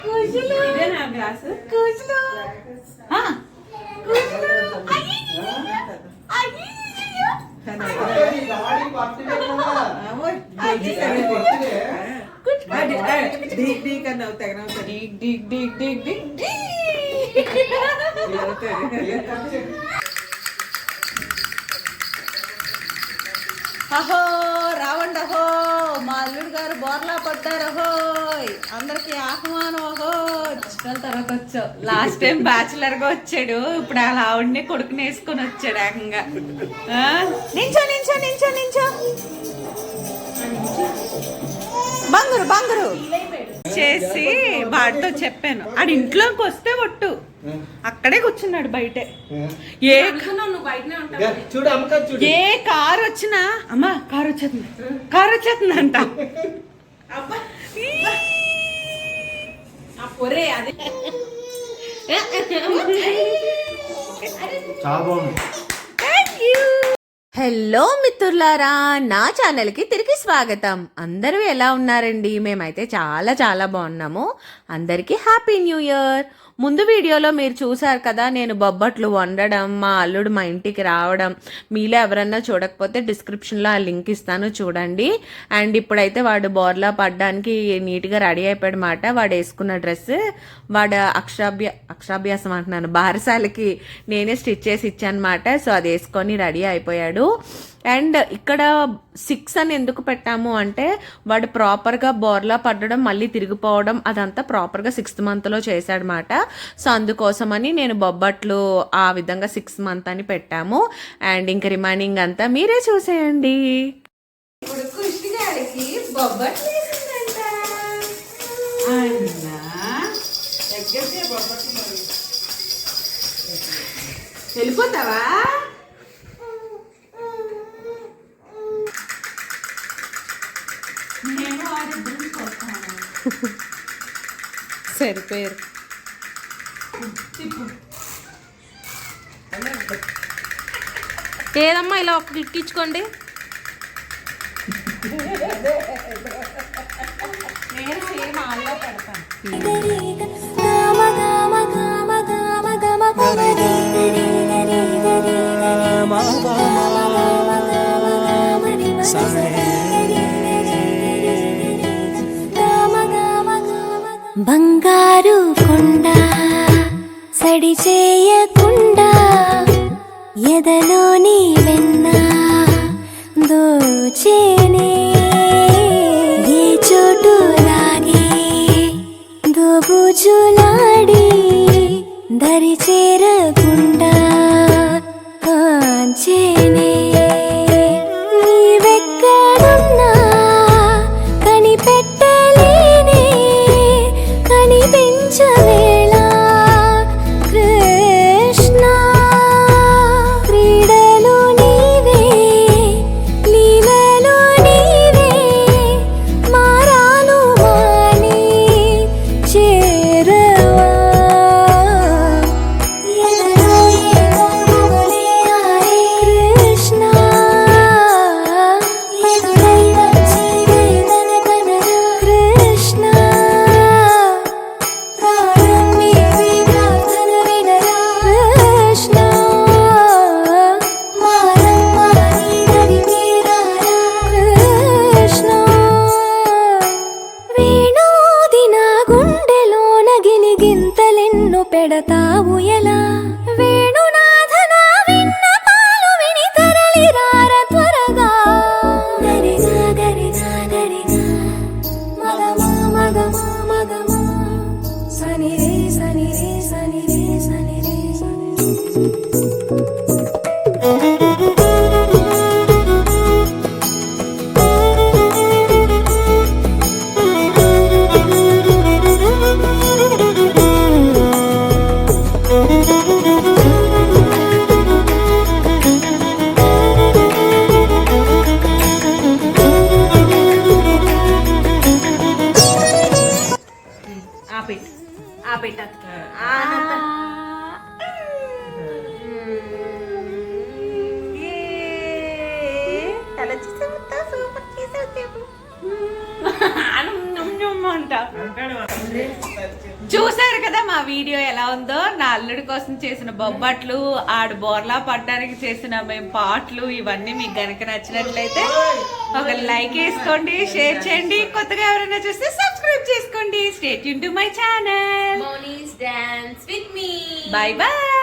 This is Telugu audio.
ఇదేనా గ్లాస్ కూజులు అహో రావండి అహో మా అల్లుడు గారు బోర్లా పడ్డారు అహోయ్ అందరికి ఆహ్వానం అహో చిన్నల తర్వాత వచ్చావు లాస్ట్ టైం బ్యాచులర్ గా వచ్చాడు ఇప్పుడు అలా ఆవిడనే కొడుకుని వేసుకొని వచ్చాడు ఏకంగా నించో నించో నించో నించో బంగారు బంగారు చేసి వాడితో చెప్పాను ఆడి ఇంట్లోకి వస్తే ఒట్టు అక్కడే కూర్చున్నాడు బయటే ఏ కారు వచ్చినా అమ్మా కారు వచ్చేస్తుంది అంట హలో మిత్రులారా, నా ఛానల్కి తిరిగి స్వాగతం. అందరూ ఎలా ఉన్నారండి? మేమైతే చాలా చాలా బాగున్నాము. అందరికీ హ్యాపీ న్యూ ఇయర్. ముందు వీడియోలో మీరు చూసారు కదా, నేను బొబ్బట్లు వండడం, మా అల్లుడు మా ఇంటికి రావడం. మీలో ఎవరన్నా చూడకపోతే డిస్క్రిప్షన్లో ఆ లింక్ ఇస్తాను, చూడండి. అండ్ ఇప్పుడైతే వాడు బోర్లా పడ్డానికి నీట్గా రెడీ అయిపోయాడు మాట. వాడు వేసుకున్న డ్రెస్ వాడు అక్షరాభ్యాసం అంటున్నాను, బారసాలకి నేనే స్టిచ్ చేసి ఇచ్చానమాట. సో అది వేసుకొని రెడీ అయిపోయాడు. అండ్ ఇక్కడ 6 అని ఎందుకు పెట్టాము అంటే వాడు ప్రాపర్గా బోర్లా పడడం మళ్ళీ తిరిగిపోవడం అదంతా ప్రాపర్గా 6th మంత్లో చేశాడనమాట. సో అందుకోసమని నేను బొబ్బట్లు ఆ విధంగా 6th మంత్ అని పెట్టాము. అండ్ ఇంక రిమైనింగ్ అంతా మీరే చూసేయండి. ఇప్పుడు కృష్ణ గారికి బొబ్బట్లు వెళ్ళిపోతావా? సరిపోయారు. ఏదమ్మా ఇలా ఒక ఇట్టించుకోండి. నేను సేమ్ ఆల్లో పెడతాను. బంగారు కొండ సడి చేయకుండా ఎదలోని వెన్న దోచేనే ఏ చోటు లాగే దోబుజులాడి దరి చేరకుండా కాంచేనే నీవెక్కడున్నా కనిపెట్టలేనే కనిపించవేళ కృష్ణ క్రీడలు నీవే లీలలు నీవే మారాను మాని చేరవా ఎదలో ఏదో మొదలే ఆరే కృష్ణ ఎదురై వచ్చి వేదన కనరా కృష్ణ ప్రాణం నీవే ప్రార్థన వినరా కృష్ణ మారం మాని నడిపేరారా కృష్ణ వేణోది నా గుండెలోన గిలిగింతలెన్ను పెడతావు ఎలా వేణునాథ నా విన్నపాలు విని తరలి రార త్వరగా గరిగా గరిగా గరిగా మగమా మగమా మగమా సని రే సని రే సని రే సని రే సని ఆపేట తల చూసే సూపర్ చేసే అంట. చూసారు కదా మా వీడియో ఎలా ఉందో. నా అల్లుడి కోసం చేసిన బొబ్బట్లు, ఆడు బోర్లా పడ్డానికి చేసిన మేము పాటలు, ఇవన్నీ మీకు గనక నచ్చినట్లయితే ఒక లైక్ వేసుకోండి, షేర్ చేయండి. కొత్తగా ఎవరైనా చూస్తే సబ్స్క్రైబ్ చేసుకోండి. Stay tune to my channel. Moni's dance with me. By by.